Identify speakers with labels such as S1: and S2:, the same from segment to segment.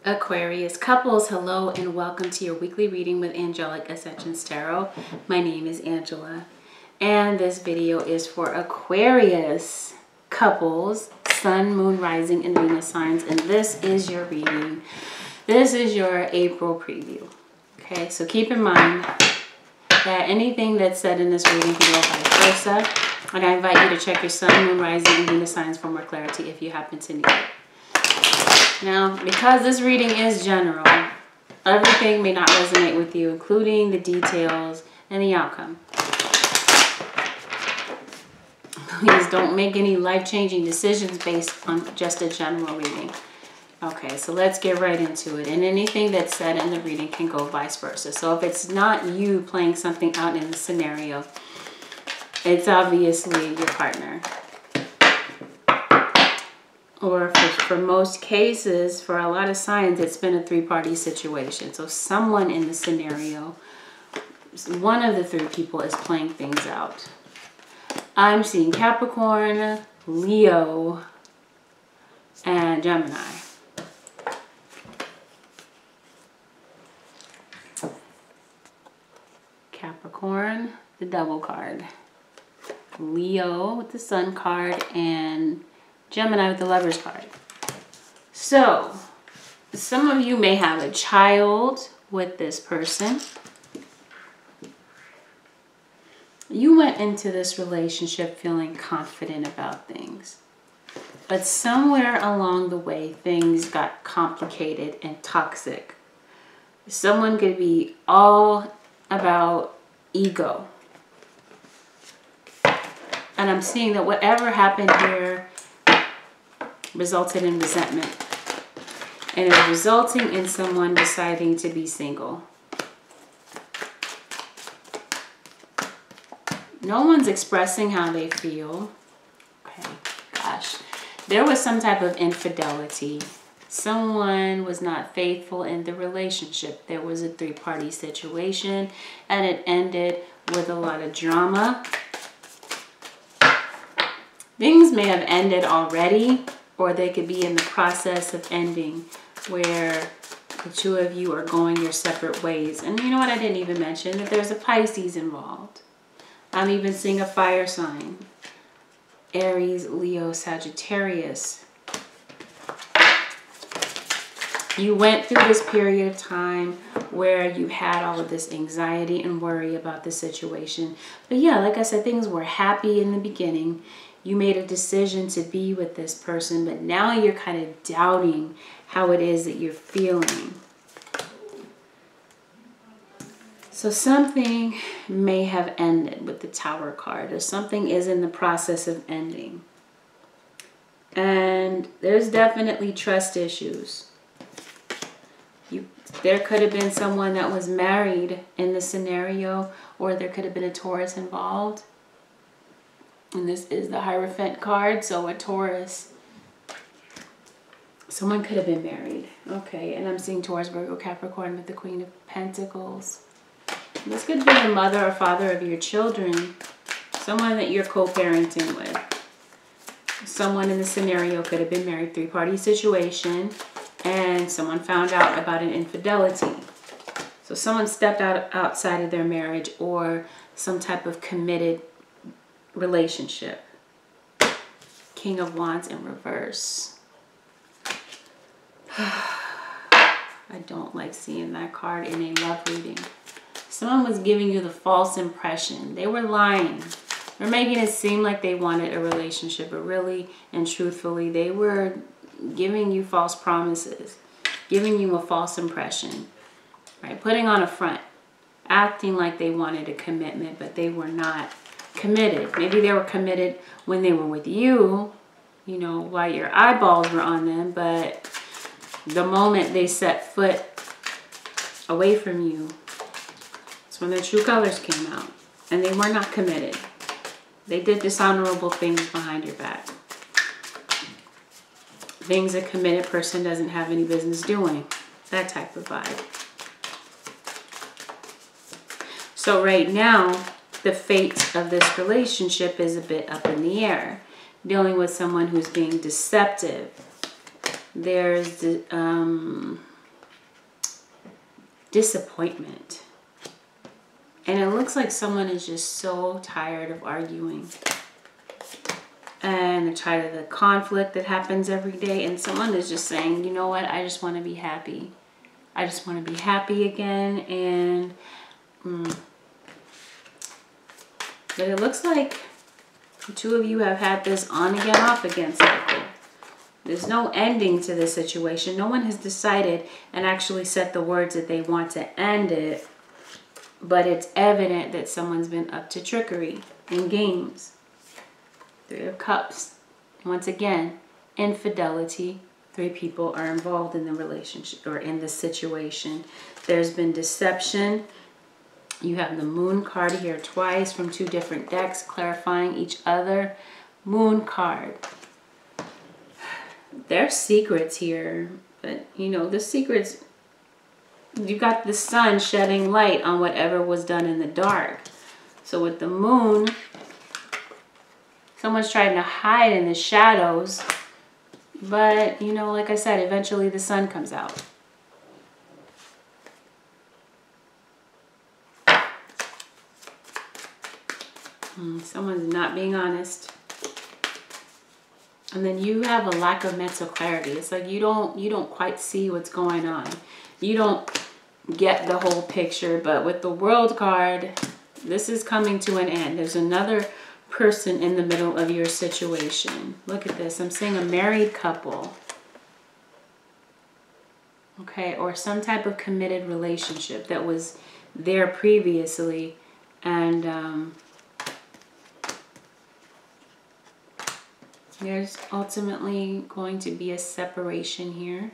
S1: Aquarius couples, hello and welcome to your weekly reading with Angelic Ascensions Tarot. My name is Angela and this video is for Aquarius couples, Sun, Moon, Rising, and Venus signs, and this is your reading. This is your April preview. Okay, so keep in mind that anything that's said in this reading can go vice versa, and I invite you to check your Sun, Moon, Rising, and Venus signs for more clarity if you happen to need it. Now, because this reading is general, everything may not resonate with you, including the details and the outcome. Please don't make any life-changing decisions based on just a general reading. Okay, so let's get right into it. And anything that's said in the reading can go vice versa. So if it's not you playing something out in the scenario, it's obviously your partner. Or for most cases, for a lot of signs, it's been a three-party situation. So someone in the scenario, one of the three people is playing things out. I'm seeing Capricorn, Leo, and Gemini. Capricorn, the Devil card. Leo with the Sun card, and Gemini with the Lovers card. So, some of you may have a child with this person. You went into this relationship feeling confident about things. But somewhere along the way, things got complicated and toxic. Someone could be all about ego. And I'm seeing that whatever happened here resulted in resentment, and it was resulting in someone deciding to be single. No one's expressing how they feel. Okay, gosh, there was some type of infidelity. Someone was not faithful in the relationship. There was a three-party situation and it ended with a lot of drama. Things may have ended already, or they could be in the process of ending, where the two of you are going your separate ways. And you know what? I didn't even mention that there's a Pisces involved. I'm even seeing a fire sign. Aries, Leo, Sagittarius. You went through this period of time where you had all of this anxiety and worry about the situation. But yeah, like I said, things were happy in the beginning. You made a decision to be with this person, but now you're kind of doubting how it is that you're feeling. So something may have ended with the Tower card, or something is in the process of ending. And there's definitely trust issues. There could have been someone that was married in the scenario, or there could have been a Taurus involved. And this is the Hierophant card, so a Taurus. Someone could have been married. Okay, and I'm seeing Taurus, Virgo, Capricorn with the Queen of Pentacles. This could be the mother or father of your children. Someone that you're co-parenting with. Someone in the scenario could have been married, three-party situation, and someone found out about an infidelity. So someone stepped outside of their marriage or some type of committed relationship. King of Wands in reverse. I don't like seeing that card in a love reading. Someone was giving you the false impression. They were lying. They're making it seem like they wanted a relationship, but really and truthfully, they were giving you false promises, giving you a false impression, right? Putting on a front, acting like they wanted a commitment, but they were not committed. Maybe they were committed when they were with you, you know, while your eyeballs were on them, but the moment they set foot away from you, that's when their true colors came out, and they were not committed. They did dishonorable things behind your back. Things a committed person doesn't have any business doing. That type of vibe. So right now, the fate of this relationship is a bit up in the air. Dealing with someone who's being deceptive. There's disappointment. And it looks like someone is just so tired of arguing. And they're tired of the conflict that happens every day. And someone is just saying, you know what, I just want to be happy. I just want to be happy again. And but it looks like the two of you have had this on again, off again cycle. There's no ending to this situation. No one has decided and actually set the words that they want to end it. But it's evident that someone's been up to trickery and games. Three of Cups. Once again, infidelity. 3 people are involved in the relationship or in the situation. There's been deception. You have the Moon card here twice from 2 different decks, clarifying each other. Moon card. There's secrets here, but you know, the secrets, you got the sun shedding light on whatever was done in the dark. So with the Moon, someone's trying to hide in the shadows, but you know, like I said, eventually the sun comes out. Someone's not being honest. And then you have a lack of mental clarity. It's like you don't quite see what's going on. You don't get the whole picture, but with the World card, this is coming to an end. There's another person in the middle of your situation. Look at this. I'm seeing a married couple. Okay, or some type of committed relationship that was there previously, and there's ultimately going to be a separation here.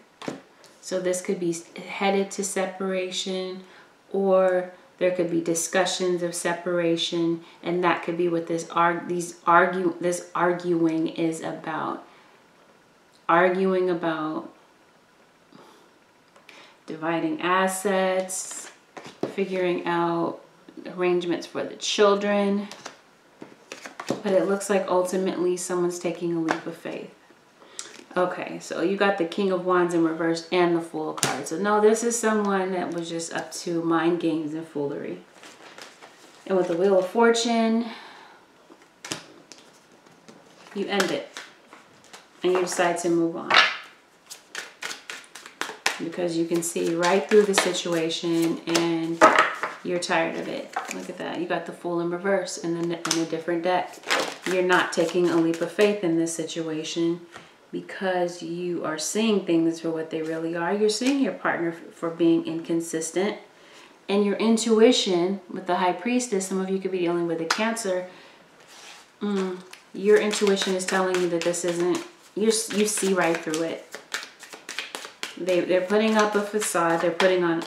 S1: So this could be headed to separation, or there could be discussions of separation, and that could be what this arguing is about. Arguing about dividing assets, figuring out arrangements for the children. But it looks like ultimately someone's taking a leap of faith. Okay, so you got the King of Wands in reverse and the Fool card. So no, this is someone that was just up to mind games and foolery. And with the Wheel of Fortune, you end it. And you decide to move on. Because you can see right through the situation and you're tired of it. Look at that. You got the Fool in reverse in a different deck. You're not taking a leap of faith in this situation because you are seeing things for what they really are. You're seeing your partner for being inconsistent. And your intuition with the High Priestess, some of you could be dealing with a Cancer. Your intuition is telling you that this isn't, you see right through it. They're putting up a facade. They're putting on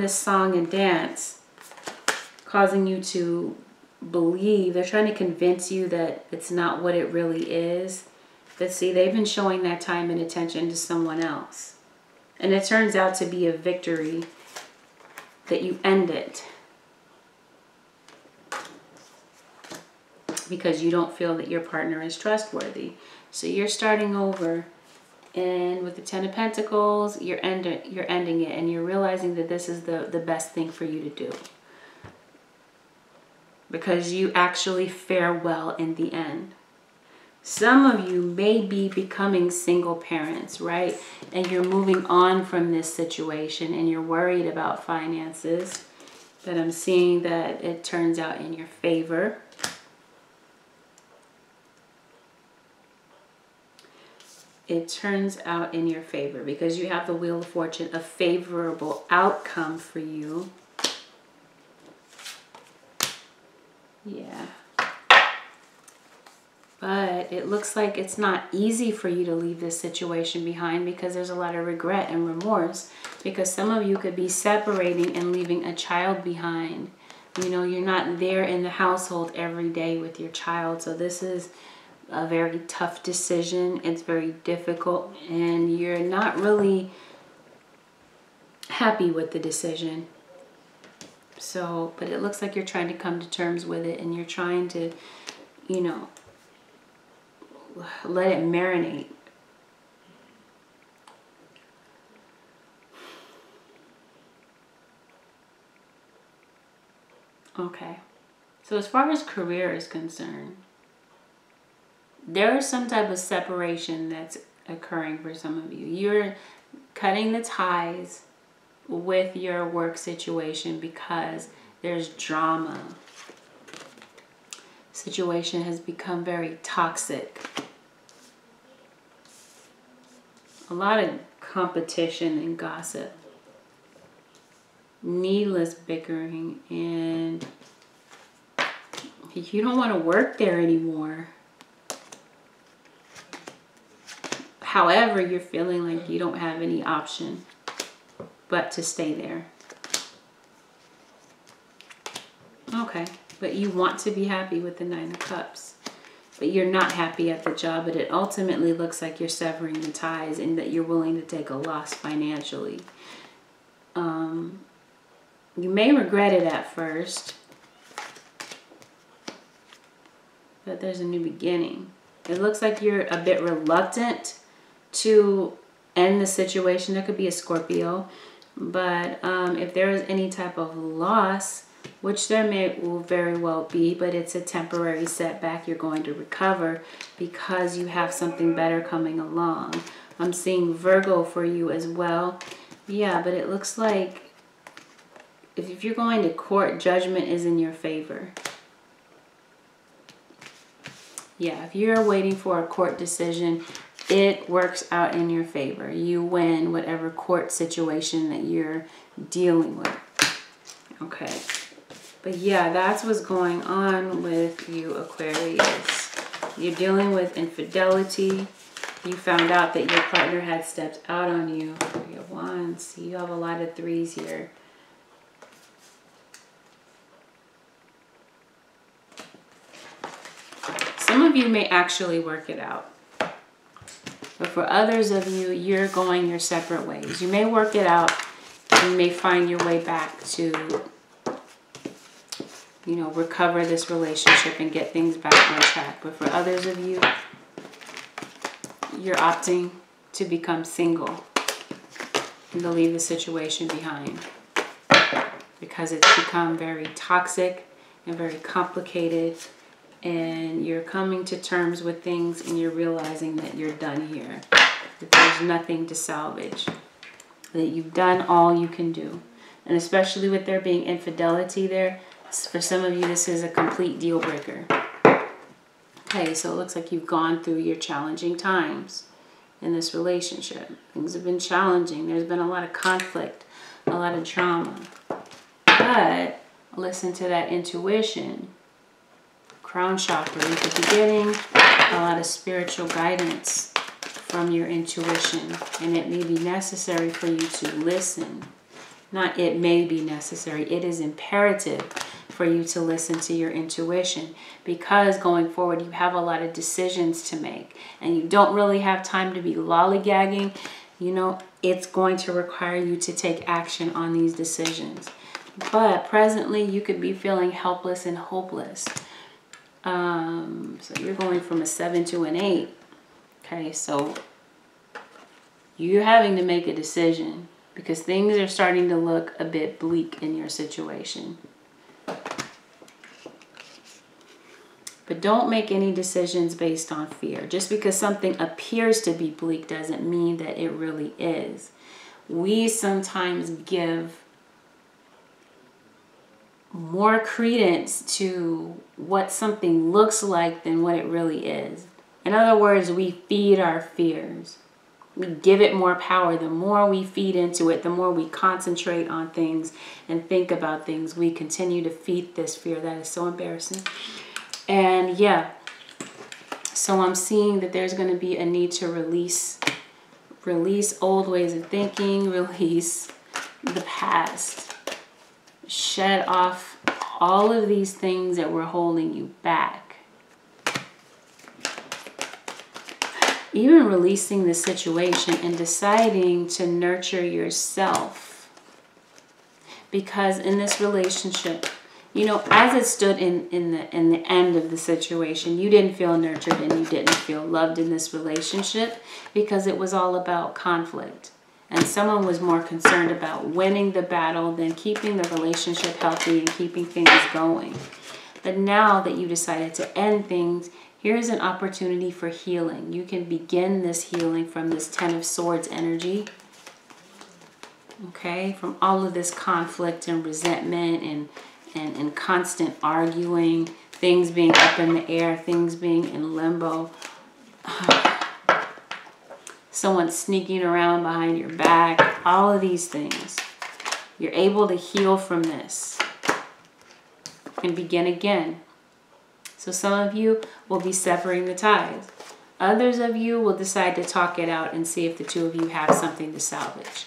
S1: this song and dance, causing you to believe. They're trying to convince you that it's not what it really is. But see, they've been showing that time and attention to someone else. And it turns out to be a victory that you end it. Because you don't feel that your partner is trustworthy. So you're starting over. And with the Ten of Pentacles, you're ending it. And you're realizing that this is the best thing for you to do. Because you actually fare well in the end. Some of you may be becoming single parents, right? And you're moving on from this situation and you're worried about finances. But I'm seeing that it turns out in your favor. It turns out in your favor because you have the Wheel of Fortune, a favorable outcome for you. Yeah. But it looks like it's not easy for you to leave this situation behind because there's a lot of regret and remorse. Because some of you could be separating and leaving a child behind. You know, you're not there in the household every day with your child. So this is a very tough decision. It's very difficult and you're not really happy with the decision. So, but it looks like you're trying to come to terms with it and you're trying to, you know, let it marinate. Okay. So as far as career is concerned, there is some type of separation that's occurring for some of you. You're cutting the ties with your work situation because there's drama. Situation has become very toxic. A lot of competition and gossip. Needless bickering, and you don't want to work there anymore. However, you're feeling like you don't have any option but to stay there. Okay, but you want to be happy with the Nine of Cups. But you're not happy at the job, but it ultimately looks like you're severing the ties and that you're willing to take a loss financially. You may regret it at first, but there's a new beginning. It looks like you're a bit reluctant to end the situation. There could be a Scorpio, but if there is any type of loss, which will very well be, but it's a temporary setback, you're going to recover because you have something better coming along. I'm seeing Virgo for you as well. Yeah, but it looks like if you're going to court, judgment is in your favor. Yeah, if you're waiting for a court decision, it works out in your favor. You win whatever court situation that you're dealing with. Okay. But yeah, that's what's going on with you, Aquarius. You're dealing with infidelity. You found out that your partner had stepped out on you. Three of Wands. You have a lot of threes here. Some of you may actually work it out. But for others of you, you're going your separate ways. You may work it out. You may find your way back to, you know, recover this relationship and get things back on track. But for others of you, you're opting to become single and to leave the situation behind because it's become very toxic and very complicated, and you're coming to terms with things and you're realizing that you're done here, that there's nothing to salvage, that you've done all you can do. And especially with there being infidelity there, for some of you, this is a complete deal breaker. Okay, so it looks like you've gone through your challenging times in this relationship. Things have been challenging. There's been a lot of conflict, a lot of trauma. But listen to that intuition. Crown chakra, you could be getting a lot of spiritual guidance from your intuition. And it may be necessary for you to listen. Not it may be necessary. It is imperative for you to listen to your intuition, because going forward you have a lot of decisions to make and you don't really have time to be lollygagging. You know, it's going to require you to take action on these decisions. But presently you could be feeling helpless and hopeless. So you're going from a 7 to an 8. Okay, so you're having to make a decision because things are starting to look a bit bleak in your situation. But don't make any decisions based on fear. Just because something appears to be bleak doesn't mean that it really is. We sometimes give more credence to what something looks like than what it really is. In other words, we feed our fears. We give it more power. The more we feed into it, the more we concentrate on things and think about things, we continue to feed this fear. That is so embarrassing. And yeah, so I'm seeing that there's going to be a need to release old ways of thinking, release the past, shed off all of these things that were holding you back. Even releasing the situation and deciding to nurture yourself. Because in this relationship, You know, as it stood in the end of the situation, you didn't feel nurtured and you didn't feel loved in this relationship because it was all about conflict. And someone was more concerned about winning the battle than keeping the relationship healthy and keeping things going. But now that you decided to end things, here's an opportunity for healing. You can begin this healing from this Ten of Swords energy. Okay, from all of this conflict and resentment and constant arguing, things being up in the air, things being in limbo. Someone sneaking around behind your back, all of these things. You're able to heal from this and begin again. So some of you will be severing the ties. Others of you will decide to talk it out and see if the two of you have something to salvage.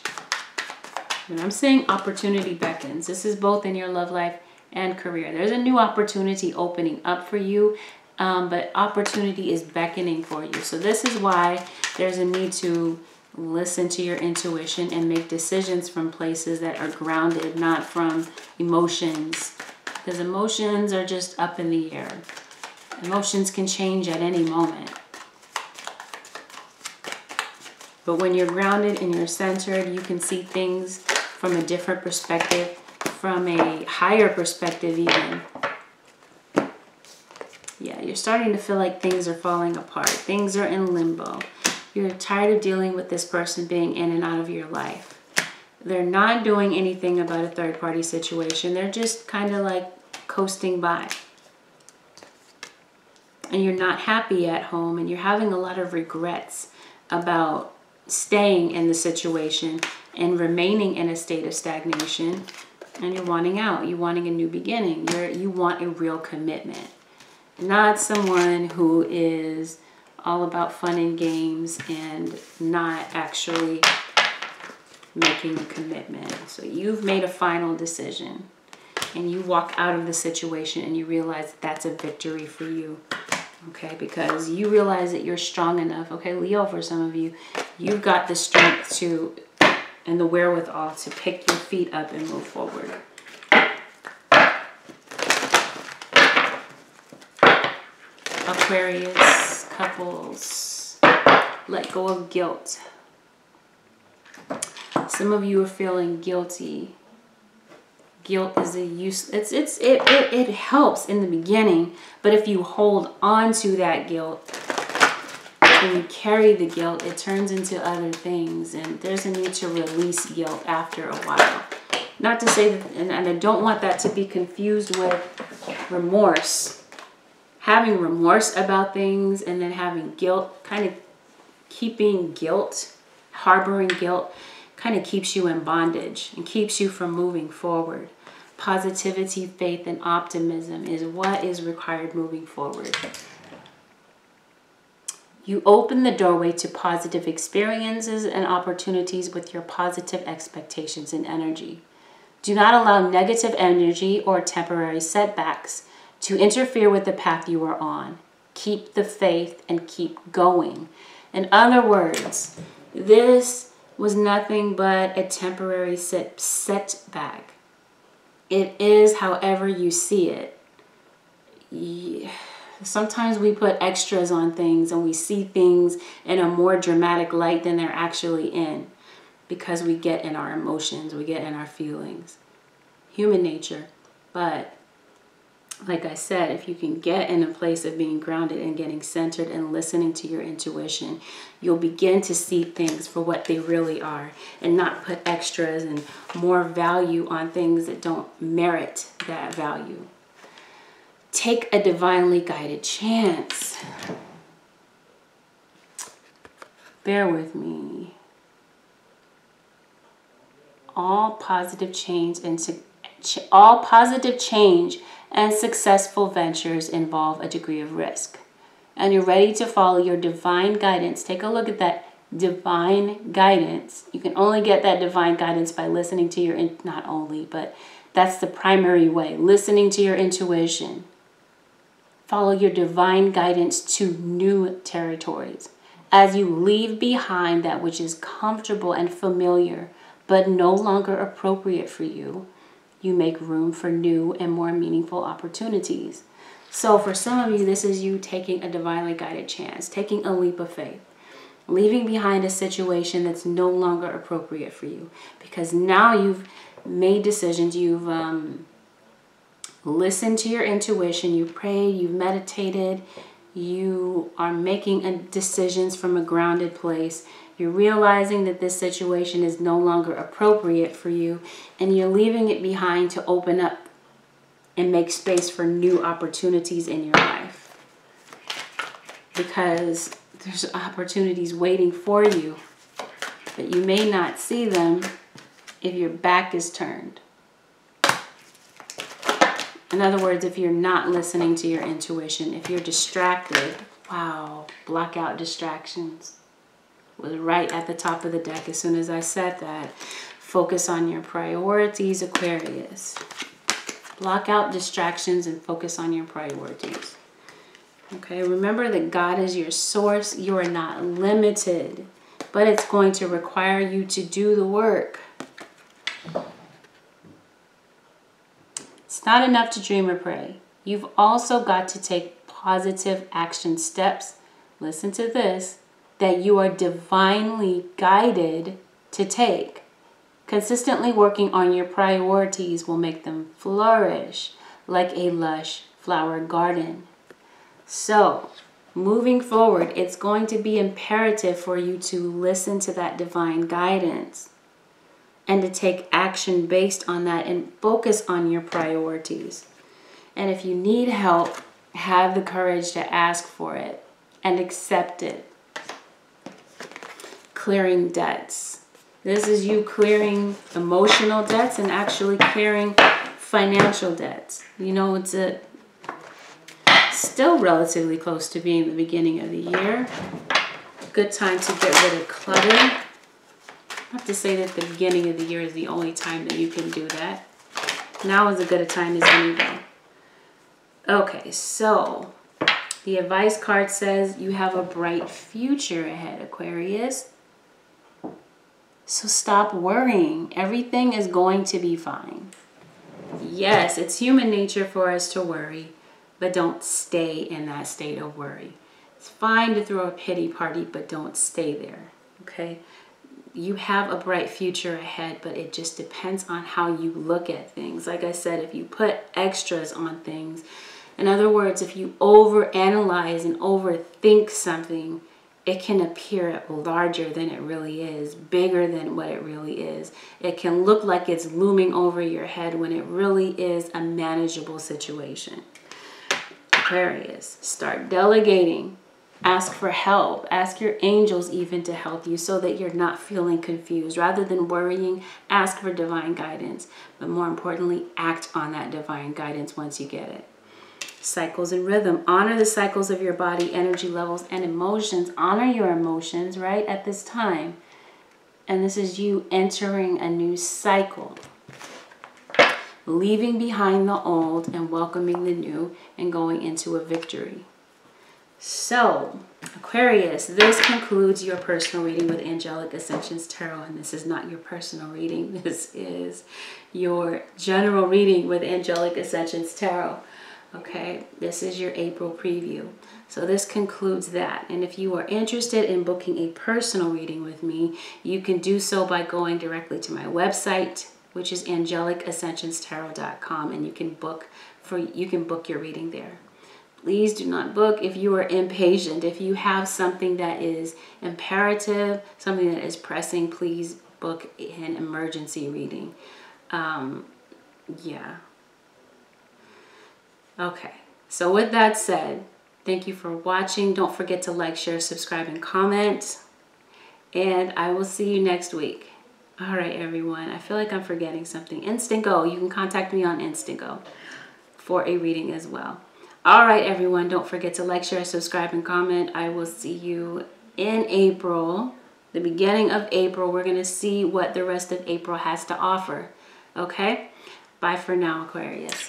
S1: When I'm saying opportunity beckons, this is both in your love life and career. There's a new opportunity opening up for you, but opportunity is beckoning for you. So this is why there's a need to listen to your intuition and make decisions from places that are grounded, not from emotions. Because emotions are just up in the air. Emotions can change at any moment. But when you're grounded and you're centered, you can see things from a different perspective, from a higher perspective even. Yeah, you're starting to feel like things are falling apart. Things are in limbo. You're tired of dealing with this person being in and out of your life. They're not doing anything about a third-party situation. They're just kind of like coasting by. And you're not happy at home, and you're having a lot of regrets about staying in the situation and remaining in a state of stagnation. And you're wanting out. You're wanting a new beginning. You want a real commitment. Not someone who is all about fun and games and not actually making a commitment. So you've made a final decision and you walk out of the situation and you realize that's a victory for you. Okay, because you realize that you're strong enough. Okay, Leo, for some of you, you've got the strength to and the wherewithal to pick your feet up and move forward. Aquarius, couples, let go of guilt. Some of you are feeling guilty. Guilt is a use. It helps in the beginning, but if you hold on to that guilt and you carry the guilt, it turns into other things, and there's a need to release guilt after a while. Not to say that, and I don't want that to be confused with remorse. Having remorse about things and then having guilt, kind of keeping guilt, harboring guilt, kind of keeps you in bondage and keeps you from moving forward. Positivity, faith, and optimism is what is required moving forward. You open the doorway to positive experiences and opportunities with your positive expectations and energy. Do not allow negative energy or temporary setbacks to interfere with the path you are on. Keep the faith and keep going. In other words, this was nothing but a temporary setback. It is however you see it. Sometimes we put extras on things and we see things in a more dramatic light than they're actually in because we get in our emotions, we get in our feelings. Human nature. But like I said, if you can get in a place of being grounded and getting centered and listening to your intuition, you'll begin to see things for what they really are and not put extras and more value on things that don't merit that value. Take a divinely guided chance. Bear with me. All positive change and successful ventures involve a degree of risk. And you're ready to follow your divine guidance. Take a look at that divine guidance. You can only get that divine guidance by listening to your, not only, but that's the primary way. Listening to your intuition. Follow your divine guidance to new territories. As you leave behind that which is comfortable and familiar, but no longer appropriate for you, you make room for new and more meaningful opportunities. So for some of you, this is you taking a divinely guided chance, taking a leap of faith, leaving behind a situation that's no longer appropriate for you, because now you've made decisions, you've listened to your intuition, you prayed, you've meditated, you are making decisions from a grounded place. You're realizing that this situation is no longer appropriate for you, and you're leaving it behind to open up and make space for new opportunities in your life. Because there's opportunities waiting for you, but you may not see them if your back is turned. In other words, if you're not listening to your intuition, if you're distracted, wow, block out distractions. Was right at the top of the deck as soon as I said that. Focus on your priorities, Aquarius. Block out distractions and focus on your priorities. Okay, remember that God is your source. You are not limited, but it's going to require you to do the work. It's not enough to dream or pray. You've also got to take positive action steps. Listen to this. That you are divinely guided to take. Consistently working on your priorities will make them flourish like a lush flower garden. So, moving forward, it's going to be imperative for you to listen to that divine guidance and to take action based on that and focus on your priorities. And if you need help, have the courage to ask for it and accept it. Clearing debts. This is you clearing emotional debts and actually clearing financial debts. You know, it's still relatively close to being the beginning of the year. Good time to get rid of clutter. Not to say that the beginning of the year is the only time that you can do that. Now is as good a time as any day. Okay, so the advice card says you have a bright future ahead, Aquarius. So stop worrying. Everything is going to be fine. Yes, it's human nature for us to worry, but don't stay in that state of worry. It's fine to throw a pity party, but don't stay there, okay? You have a bright future ahead, but it just depends on how you look at things. Like I said, if you put extras on things, in other words, if you overanalyze and overthink something, it can appear larger than it really is, bigger than what it really is. It can look like it's looming over your head when it really is a manageable situation. Aquarius, start delegating. Ask for help. Ask your angels even to help you so that you're not feeling confused. Rather than worrying, ask for divine guidance. But more importantly, act on that divine guidance once you get it. Cycles and rhythm. Honor the cycles of your body, energy levels, and emotions. Honor your emotions, right, at this time. And this is you entering a new cycle. Leaving behind the old and welcoming the new and going into a victory. So, Aquarius, this concludes your personal reading with Angelic Ascensions Tarot. And this is not your personal reading. This is your general reading with Angelic Ascensions Tarot. Okay, this is your April preview. So this concludes that. And if you are interested in booking a personal reading with me, you can do so by going directly to my website, which is angelicascensionstarot.com, and you can book your reading there. Please do not book if you are impatient. If you have something that is imperative, something that is pressing, please book an emergency reading. Yeah. Okay, so with that said, thank you for watching. Don't forget to like, share, subscribe, and comment. And I will see you next week. All right, everyone. I feel like I'm forgetting something. Instant Go. You can contact me on Instant Go for a reading as well. All right, everyone. Don't forget to like, share, subscribe, and comment. I will see you in April, the beginning of April. We're going to see what the rest of April has to offer. Okay? Bye for now, Aquarius.